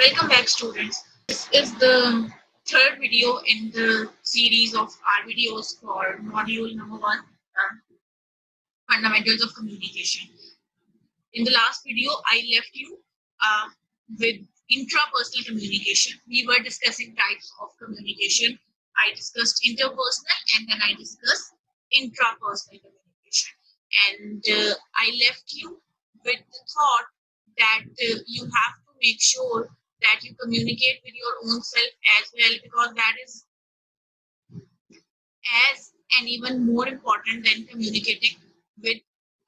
Welcome back, students. This is the third video in the series of our videos for module number one, Fundamentals of Communication. In the last video, I left you with intrapersonal communication. We were discussing types of communication. I discussed interpersonal and then I discussed intrapersonal communication. And I left you with the thought that you have to make sure that you communicate with your own self as well, because that is as and even more important than communicating with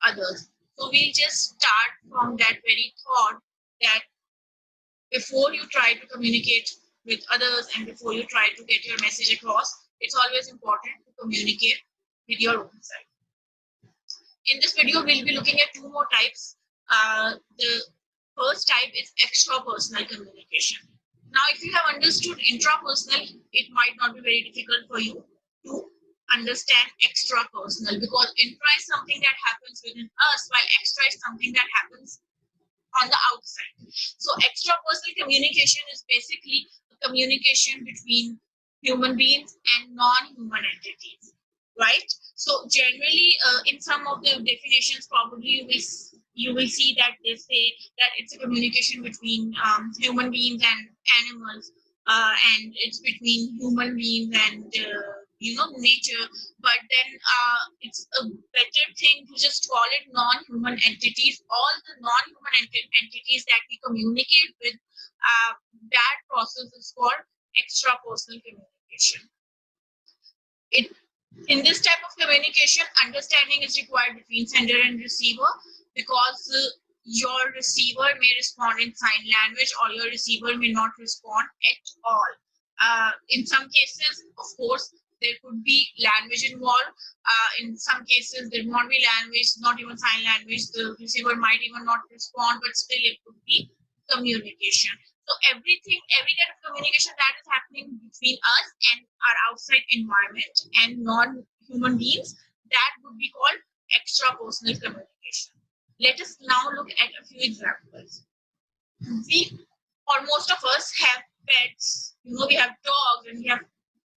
others. So we'll just start from that very thought that before you try to communicate with others and before you try to get your message across, it's always important to communicate with your own self. In this video, we'll be looking at two more types. The first type is extrapersonal communication. Now, if you have understood intrapersonal, it might not be very difficult for you to understand extrapersonal, because intra is something that happens within us, while extra is something that happens on the outside. So extrapersonal communication is basically a communication between human beings and non-human entities, right? So generally, in some of the definitions, probably you will see that they say that it's a communication between human beings and animals, and it's between human beings and nature. But then it's a better thing to just call it non-human entities. All the non-human entities that we communicate with, that process is called extrapersonal communication. In this type of communication, understanding is required between sender and receiver, because your receiver may respond in sign language or your receiver may not respond at all. In some cases, of course, there could be language involved. In some cases, there won't be language, not even sign language. The receiver might even not respond, but still it could be communication. So every kind of communication that is happening between us and our outside environment and non-human beings, that would be called extrapersonal communication. Let us now look at a few examples. We, or most of us, have pets. We have dogs and we have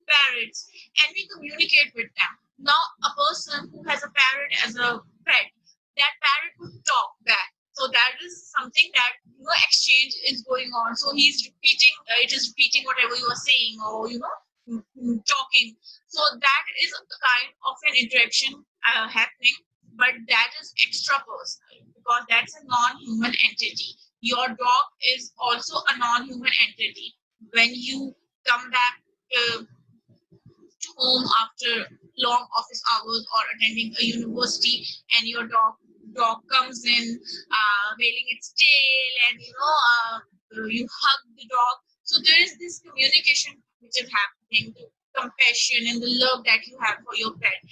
parrots, and we communicate with them. Now, a person who has a parrot as a pet, that parrot would talk back. So that is something that exchange is going on. So he's repeating, it is repeating whatever you are saying, or talking. So that is a kind of an interaction happening, but that is extrapersonal because that's a non-human entity. Your dog is also a non-human entity. When you come back home after long office hours or attending a university, and your dog comes in wailing its tail, and you hug the dog. So there is this communication which is happening, the compassion and the love that you have for your pet.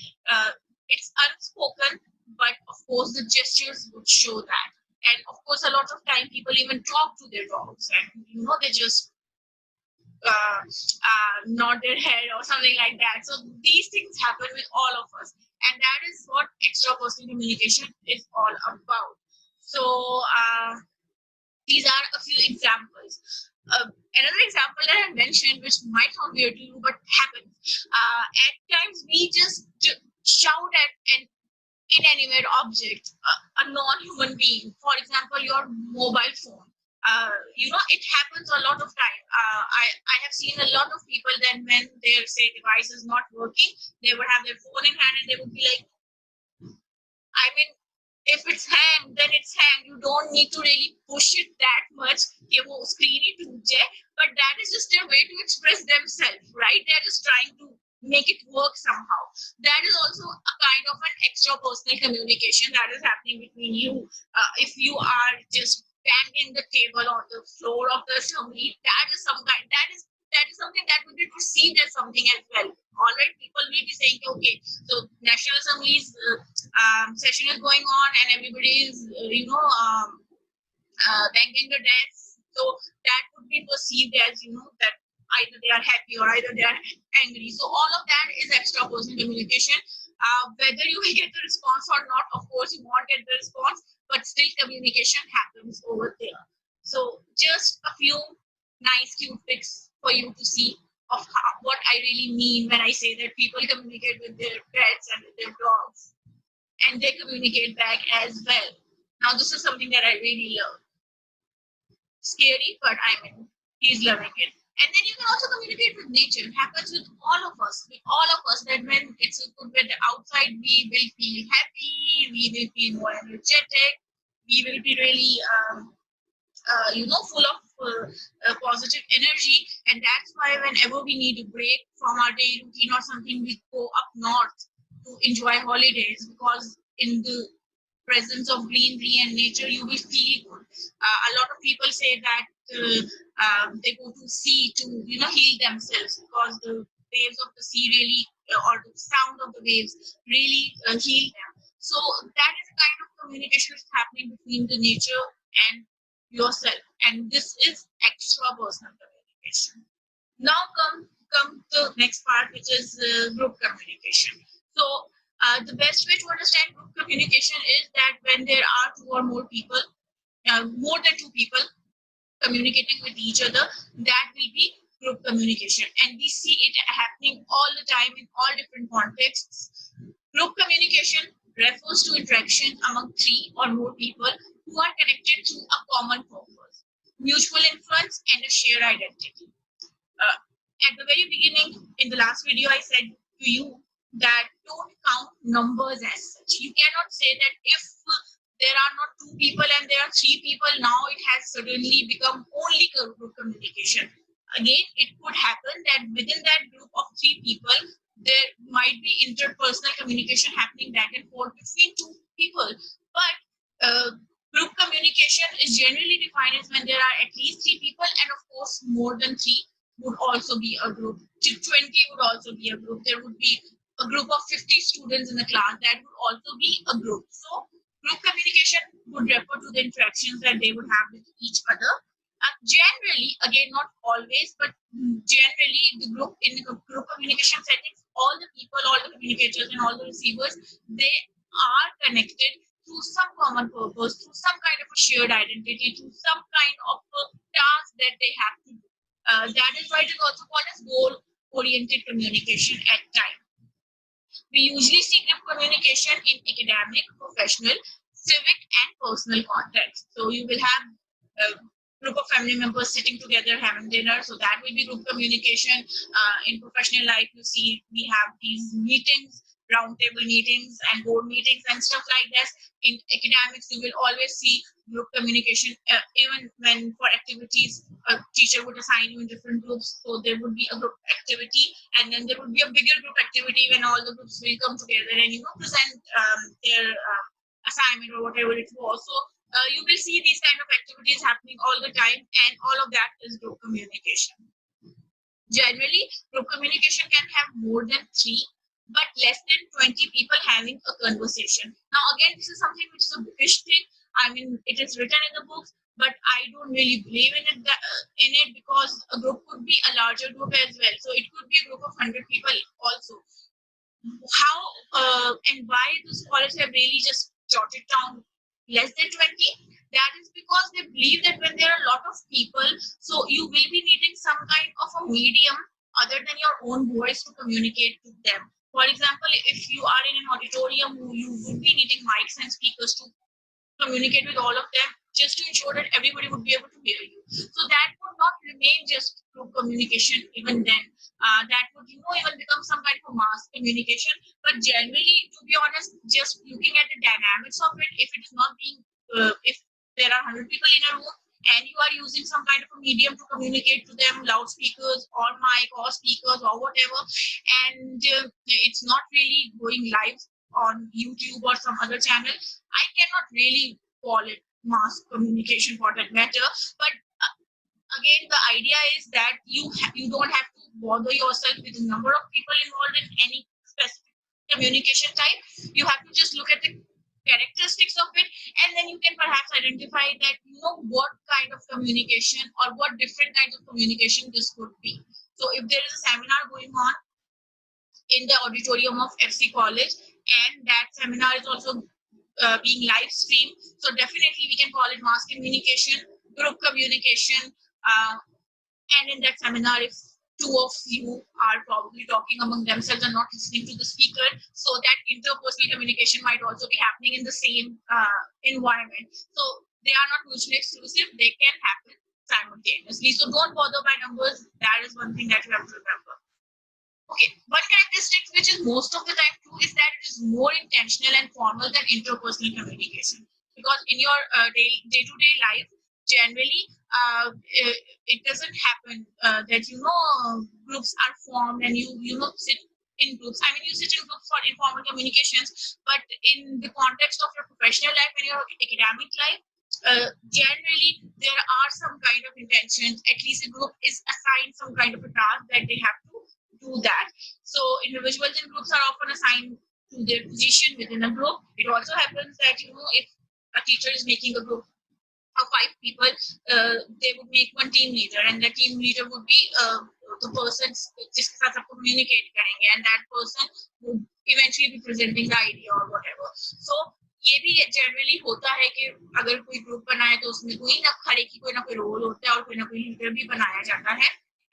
It's unspoken, but of course the gestures would show that. And of course, a lot of time people even talk to their dogs, and they just nod their head or something like that. So these things happen with all of us, and that is what extrapersonal communication is all about. So these are a few examples. Another example that I mentioned, which might sound weird to you, but happens. At times we just shout at an inanimate object, a non-human being. For example, your mobile phone. It happens a lot of time. I have seen a lot of people then when their say device is not working, they would have their phone in hand and they would be like, I mean, if it's hang, then it's hang. You don't need to really push it that much. Screen it, but that is just their way to express themselves, right? They're just trying to make it work somehow. That is also a kind of an extrapersonal communication that is happening between you. If you are just banging the table on the floor of the assembly, that is something that will be perceived as something as well. All right, people will be saying, okay, so National Assembly's session is going on and everybody is, banging the desk. So that would be perceived as, that either they are happy or either they are angry. So all of that is extrapersonal communication. Whether you will get the response or not, of course, you won't get the response, but still communication happens over there. So just a few nice cute pics for you to see of what I really mean when I say that people communicate with their pets and with their dogs, and they communicate back as well. Now, this is something that I really love. Scary, but I mean, he's loving it. And then you can also communicate with nature. It happens with all of us, that when it's a good weather outside, we will feel happy, we will feel more energetic, we will be really full of positive energy. And that's why whenever we need a break from our daily routine or something, we go up north to enjoy holidays, because in the presence of greenery and nature you will feel good. A lot of people say that they go to sea to heal themselves, because the waves of the sea really or the sound of the waves really heal them. So that is a kind of communication that's happening between the nature and yourself, and this is extra personal communication. Now come the next part, which is group communication. So the best way to understand group communication is that when there are two or more people, more than two people communicating with each other, that will be group communication, and we see it happening all the time in all different contexts. Group communication refers to interaction among three or more people who are connected through a common purpose, mutual influence, and a shared identity. Uh, at the very beginning, in the last video, I said to you that don't count numbers as such. You cannot say that if there are not two people and there are three people, now it has suddenly become only group communication. Again, it could happen that within that group of three people, there might be interpersonal communication happening back and forth between two people. But group communication is generally defined as when there are at least three people, and of course, more than three would also be a group. 20 would also be a group. There would be a group of 50 students in the class, that would also be a group. So group communication would refer to the interactions that they would have with each other. Generally, again, not always, but generally, the group in the group communication settings, all the people, all the communicators, and all the receivers, they are connected through some common purpose, through some kind of a shared identity, through some kind of a task that they have to do. That is why it is also called as goal-oriented communication at times. We usually see group communication in academic, professional, civic, and personal contexts. So you will have a group of family members sitting together having dinner. So that will be group communication. In professional life, you see we have these meetings, roundtable meetings, and board meetings and stuff like that. In academics, you will always see group communication, even when for activities, a teacher would assign you in different groups. So there would be a group activity, and then there would be a bigger group activity when all the groups will come together and present their assignment or whatever it was. So you will see these kind of activities happening all the time, and all of that is group communication. Generally, group communication can have more than three, but less than 20 people having a conversation. Now, again, this is something which is a bookish thing. I mean, it is written in the books, but I don't really believe in it because a group could be a larger group as well. So it could be a group of 100 people also. How and why the scholars have really just jotted down less than 20? That is because they believe that when there are a lot of people, so you will be needing some kind of a medium other than your own voice to communicate to them. For example, if you are in an auditorium, you would be needing mics and speakers to communicate with all of them, just to ensure that everybody would be able to hear you. So that would not remain just through communication even then. That would even become some kind of mass communication. But generally, to be honest, just looking at the dynamics of it, if it is not being, if there are 100 people in a room and you are using some kind of a medium to communicate to them, loudspeakers or mic or speakers or whatever, and it's not really going live on YouTube or some other channel, I cannot really call it mass communication for that matter. But again, the idea is that you don't have to bother yourself with the number of people involved in any specific communication type. You have to just look at the characteristics of it, and then you can perhaps identify that what kind of communication or what different kinds of communication this could be. So if there is a seminar going on in the auditorium of FC College, and that seminar is also being live streamed, so definitely we can call it mass communication, group communication, And in that seminar, if two of you are probably talking among themselves and not listening to the speaker, so that interpersonal communication might also be happening in the same environment. So they are not mutually exclusive, they can happen simultaneously. So don't bother by numbers. That is one thing that you have to remember. Okay, one characteristic which is most of the time true is that it is more intentional and formal than interpersonal communication. Because in your day-to-day life, generally, it doesn't happen that groups are formed and you sit in groups. I mean, you sit in groups for informal communications, but in the context of your professional life and your academic life, generally there are some kind of intentions. At least a group is assigned some kind of a task that they have to do that. So individuals in groups are often assigned to their position within a group. It also happens that if a teacher is making a group of 5 people, they would make one team leader, and the team leader would be the person जिसके साथ सब communicate करेंगे, and that person would eventually be presenting the idea or whatever. So ये भी generally होता है कि अगर कोई ग्रुप बनाए तो उसमें कोई ना हर एक की कोई ना कोई रोल होता है और कोई ना कोई लीडर भी बनाया जाता है.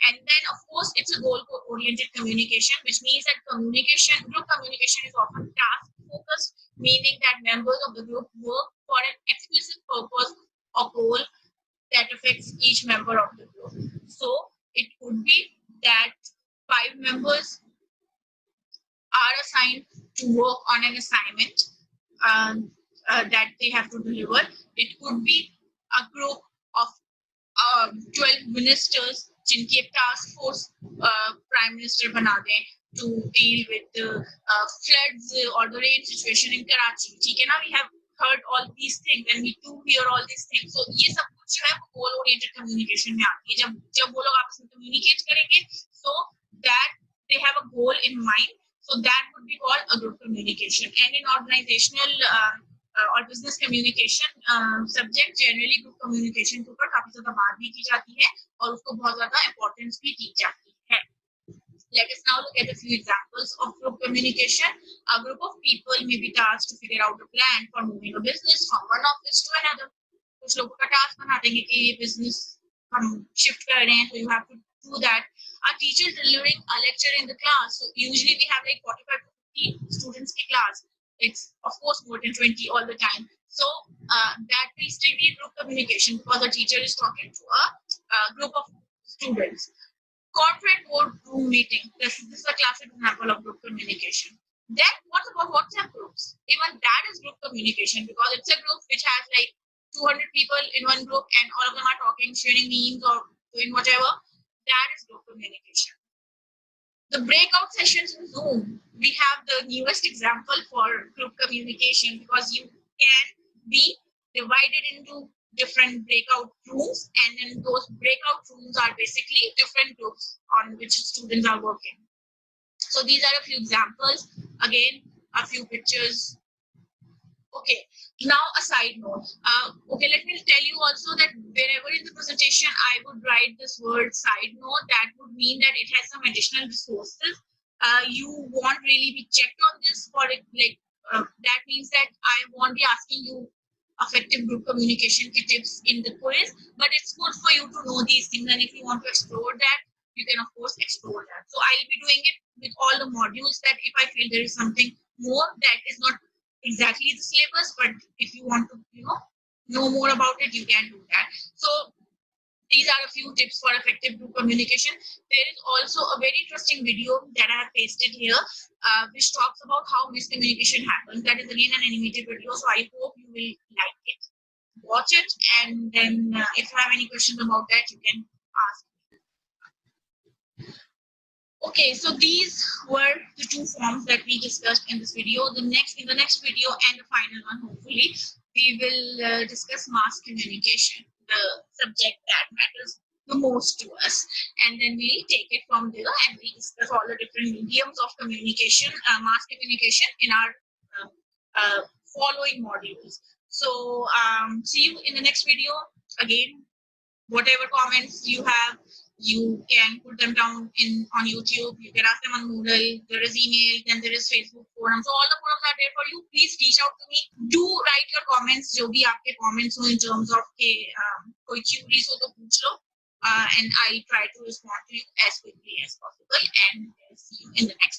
And then, of course, it's a goal-oriented communication, which means that group communication is often task-focused, meaning that members of the group work for an explicit purpose or goal that affects each member of the group. So it could be that 5 members are assigned to work on an assignment that they have to deliver. It could be a group of 12 ministers जिनकी एक task force prime minister बना दें to deal with the floods or the rain situation in Karachi. ठीक है ना? We have heard all these things and we do hear all these things. So ये सब कुछ जो है वो goal oriented communication में आती है. जब वो लोग आपस में communicate करेंगे, so that they have a goal in mind. So that would be called a group communication. And in organizational और business communication subject generally group communication के ऊपर काफी ज्यादा बात भी की जाती है और उसको बहुत ज्यादा importance भी दी जाती है. Let us now look at a few examples of group communication. A group of people may be tasked to figure out a plan for moving a business from one office to another. कुछ लोगों का task बना देंगे कि ये business हम shift कर रहे हैं, so you have to do that. A teacher delivering a lecture in the class, so usually we have like 45 to 50 students in class. It's of course more than 20 all the time. So that will still be group communication because the teacher is talking to a group of students. Corporate boardroom meeting. This is a classic example of group communication. Then what about WhatsApp groups? Even that is group communication because it's a group which has like 200 people in one group and all of them are talking, sharing memes or doing whatever. That is group communication. The breakout sessions in Zoom, we have the newest example for group communication because you can be divided into different breakout rooms, and then those breakout rooms are basically different groups on which students are working. So these are a few examples. Again, a few pictures. Okay, now a side note. Okay, let me tell you also that wherever in the presentation I would write this word side note, that would mean that it has some additional resources. You won't really be checked on this for it. Like that means that I won't be asking you effective group communication tips in the quiz, but it's good for you to know these things. And if you want to explore that, you can of course explore that. So I'll be doing it with all the modules that if I feel there is something more that is not exactly the syllabus, but if you want to know more about it, you can do that. So these are a few tips for effective group communication. There is also a very interesting video that I have pasted here, which talks about how miscommunication happens. That is again an animated video, so I hope you will like it. Watch it, and then if you have any questions about that, you can ask. Okay, so these were the two forms that we discussed in this video. In the next video and the final one, hopefully, we will discuss mass communication, the subject that matters the most to us. And then we take it from there and we discuss all the different mediums of communication, mass communication in our following modules. So see you in the next video. Again, whatever comments you have, you can put them down on YouTube. You can ask them on Moodle. There is email, then there is Facebook forum. So all the forums are there for you. Please reach out to me. Do write your comments. जो भी आपके comments हो in terms of के कोई queries हो तो पूछ लो. and I try to respond to you as quickly as possible. And see you in the next.